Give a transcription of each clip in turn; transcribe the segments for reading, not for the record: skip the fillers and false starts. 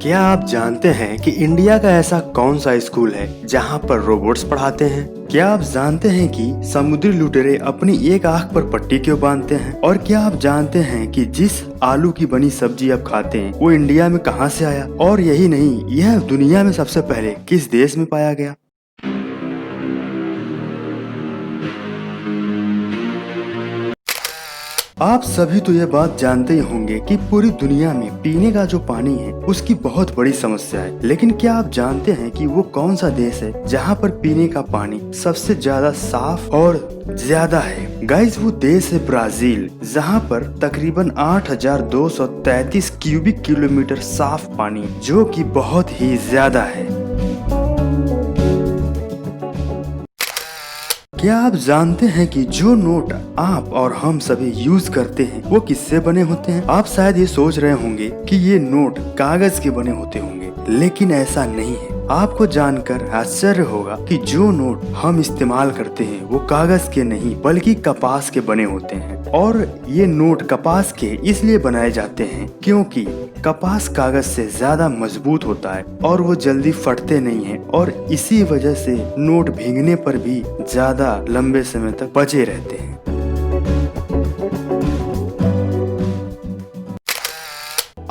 क्या आप जानते हैं कि इंडिया का ऐसा कौन सा स्कूल है जहां पर रोबोट्स पढ़ाते हैं? क्या आप जानते हैं कि समुद्री लुटेरे अपनी एक आंख पर पट्टी क्यों बांधते हैं? और क्या आप जानते हैं कि जिस आलू की बनी सब्जी आप खाते हैं वो इंडिया में कहां से आया? और यही नहीं, यह दुनिया में सबसे पहले किस देश में पाया गया? आप सभी तो यह बात जानते ही होंगे कि पूरी दुनिया में पीने का जो पानी है उसकी बहुत बड़ी समस्या है। लेकिन क्या आप जानते हैं कि वो कौन सा देश है जहां पर पीने का पानी सबसे ज्यादा साफ और ज्यादा है? गाइस, वो देश है ब्राजील, जहां पर तकरीबन 8,233 क्यूबिक किलोमीटर साफ पानी, जो कि बहुत ही ज्यादा है। क्या आप जानते हैं कि जो नोट आप और हम सभी यूज करते हैं वो किससे बने होते हैं? आप शायद ये सोच रहे होंगे कि ये नोट कागज के बने होते होंगे, लेकिन ऐसा नहीं है। आपको जानकर आश्चर्य होगा कि जो नोट हम इस्तेमाल करते हैं वो कागज के नहीं बल्कि कपास के बने होते हैं। और ये नोट कपास के इसलिए बनाए जाते हैं क्योंकि कपास कागज से ज्यादा मजबूत होता है और वो जल्दी फटते नहीं हैं, और इसी वजह से नोट भीगने पर भी ज्यादा लंबे समय तक बचे रहते हैं।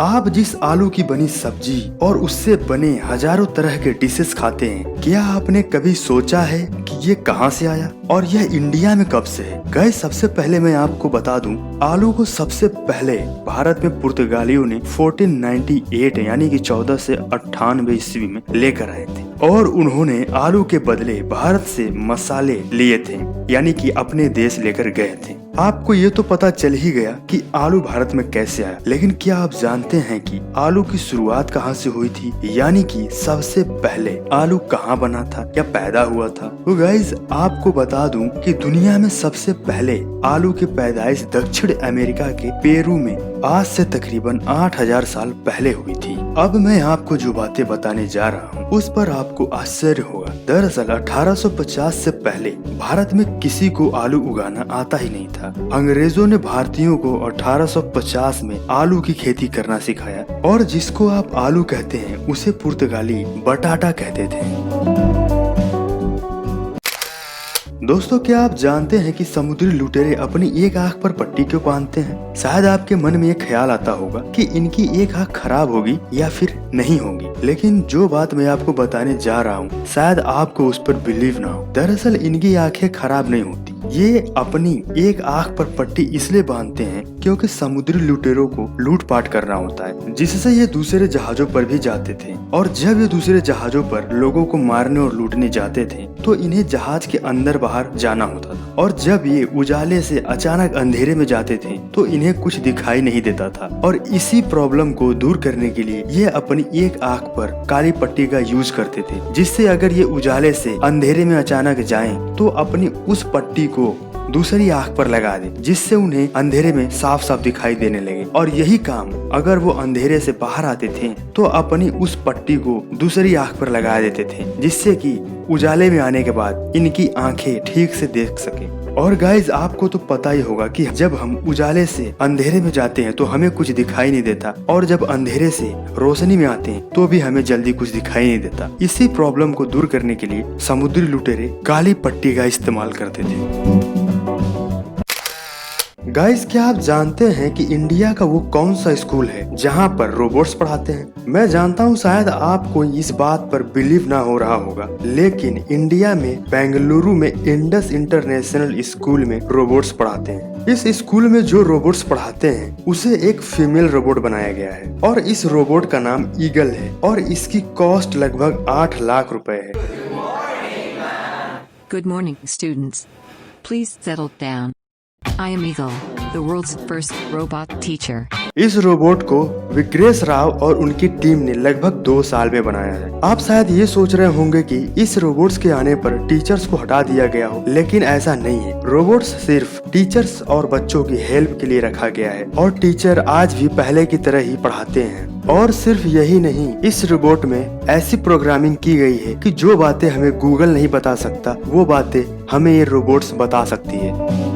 आप जिस आलू की बनी सब्जी और उससे बने हजारों तरह के डिशेस खाते हैं, क्या आपने कभी सोचा है कि ये कहां से आया और यह इंडिया में कब से है? गाइस, सबसे पहले मैं आपको बता दूं, आलू को सबसे पहले भारत में पुर्तगालियों ने 1498 यानी कि 1498 ईस्वी में लेकर आए थे, और उन्होंने आलू के बदले भारत से मसाले लिए थे, यानी कि अपने देश लेकर गए थे। आपको ये तो पता चल ही गया कि आलू भारत में कैसे आया, लेकिन क्या आप जानते हैं कि आलू की शुरुआत कहाँ से हुई थी? यानी कि सबसे पहले आलू कहाँ बना था या पैदा हुआ था? तो गाइस, आपको बता दूं कि दुनिया में सबसे पहले आलू की पैदाइश दक्षिण अमेरिका के पेरू में आज से तकरीबन 8,000 साल पहले हुई थी। अब मैं आपको जो बातें बताने जा रहा हूँ उस पर आपको आश्चर्य होगा। दरअसल 1850 से पहले भारत में किसी को आलू उगाना आता ही नहीं था। अंग्रेजों ने भारतीयों को 1850 में आलू की खेती करना सिखाया, और जिसको आप आलू कहते हैं उसे पुर्तगाली बटाटा कहते थे। दोस्तों, क्या आप जानते हैं कि समुद्री लुटेरे अपनी एक आंख पर पट्टी क्यों बांधते हैं? शायद आपके मन में ये ख्याल आता होगा कि इनकी एक आंख खराब होगी या फिर नहीं होगी, लेकिन जो बात मैं आपको बताने जा रहा हूँ शायद आपको उस पर बिलीव ना हो। दरअसल इनकी आंखें खराब नहीं होती, ये अपनी एक आंख पर पट्टी इसलिए बांधते हैं क्योंकि समुद्री लुटेरों को लूटपाट करना होता है, जिससे ये दूसरे जहाजों पर भी जाते थे, और जब ये दूसरे जहाजों पर लोगों को मारने और लूटने जाते थे तो इन्हें जहाज के अंदर बाहर जाना होता था, और जब ये उजाले से अचानक अंधेरे में जाते थे तो इन्हें कुछ दिखाई नहीं देता था, और इसी प्रॉब्लम को दूर करने के लिए ये अपनी एक आंख पर काली पट्टी का यूज करते थे, जिससे अगर ये उजाले से अंधेरे में अचानक जाएं तो अपनी उस पट्टी को दूसरी आंख पर लगा दे, जिससे उन्हें अंधेरे में साफ साफ दिखाई देने लगे। और यही काम अगर वो अंधेरे से बाहर आते थे तो अपनी उस पट्टी को दूसरी आंख पर लगा देते थे, जिससे कि उजाले में आने के बाद इनकी आंखें ठीक से देख सके। और गाइज, आपको तो पता ही होगा कि जब हम उजाले से अंधेरे में जाते हैं तो हमें कुछ दिखाई नहीं देता, और जब अंधेरे से रोशनी में आते हैं तो भी हमें जल्दी कुछ दिखाई नहीं देता। इसी प्रॉब्लम को दूर करने के लिए समुद्री लुटेरे काली पट्टी का इस्तेमाल करते थे। गाइस, क्या आप जानते हैं कि इंडिया का वो कौन सा स्कूल है जहां पर रोबोट्स पढ़ाते हैं? मैं जानता हूं शायद आपको इस बात पर बिलीव ना हो रहा होगा, लेकिन इंडिया में बेंगलुरु में इंडस इंटरनेशनल स्कूल में रोबोट्स पढ़ाते हैं। इस स्कूल में जो रोबोट्स पढ़ाते हैं उसे एक फीमेल रोबोट बनाया गया है, और इस रोबोट का नाम ईगल है, और इसकी कॉस्ट लगभग 8 लाख रुपए है। Good morning, students. Please settle down. I am Eagle, the world's first robot teacher. इस रोबोट को विग्रेश राव और उनकी टीम ने लगभग 2 साल में बनाया है। आप शायद ये सोच रहे होंगे कि इस रोबोट्स के आने पर टीचर्स को हटा दिया गया हो, लेकिन ऐसा नहीं है। रोबोट्स सिर्फ टीचर्स और बच्चों की हेल्प के लिए रखा गया है, और टीचर आज भी पहले की तरह ही पढ़ाते हैं। और सिर्फ यही नहीं, इस रोबोट में ऐसी प्रोग्रामिंग की गई है कि जो बातें हमें गूगल नहीं बता सकता वो बातें हमें ये रोबोट्स बता सकती है।